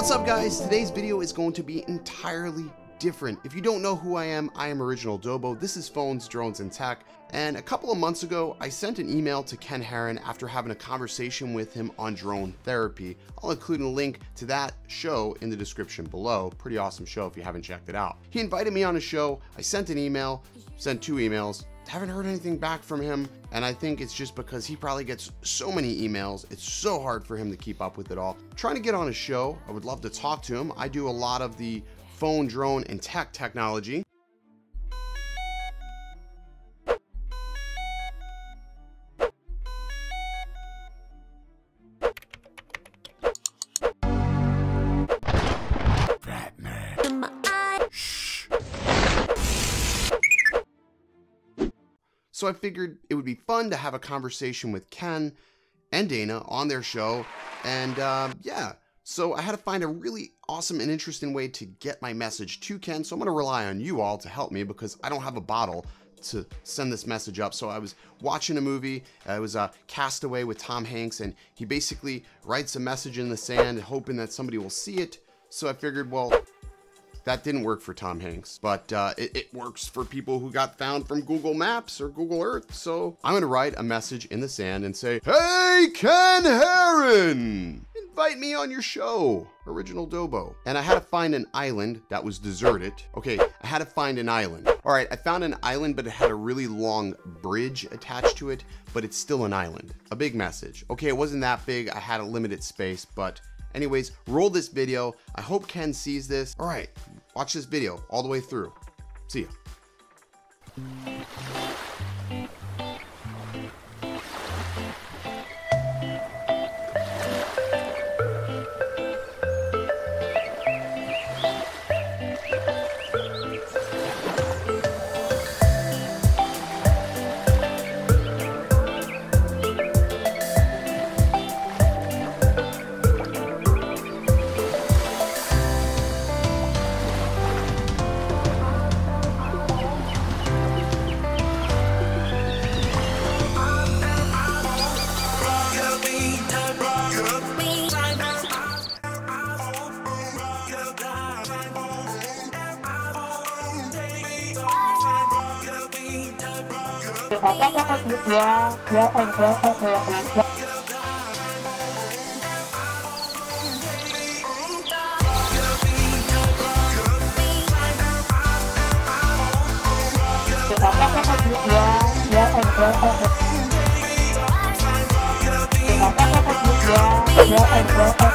What's up, guys? Today's video is going to be entirely different. If you don't know who I am Original Dobo. This is Phones, Drones, and Tech. And a couple of months ago, I sent an email to Ken Heron after having a conversation with him on drone therapy. I'll include a link to that show in the description below. Pretty awesome show if you haven't checked it out. He invited me on a show. I sent an email, sent 2 emails. Haven't heard anything back from him, and I think it's just because he probably gets so many emails. It's so hard for him to keep up with it all. I'm trying to get on a show. I would love to talk to him. I do a lot of the phone, drone, and tech technology. So I figured it would be fun to have a conversation with Ken and Dana on their show. And yeah, so I had to find a really awesome and interesting way to get my message to Ken. So I'm going to rely on you all to help me because I don't have a bottle to send this message up. So I was watching a movie. It was Castaway with Tom Hanks, and he basically writes a message in the sand hoping that somebody will see it. So I figured, well, that didn't work for Tom Hanks, but it works for people who got found from Google Maps or Google Earth. So I'm gonna write a message in the sand and say, "Hey, Ken Heron, invite me on your show, Original Dobo." And I had to find an island that was deserted. Okay, I had to find an island. All right, I found an island, but it had a really long bridge attached to it, but it's still an island. A big message. Okay, it wasn't that big. I had a limited space, but anyways, roll this video. I hope Ken sees this. All right, watch this video all the way through. See ya. Yeah.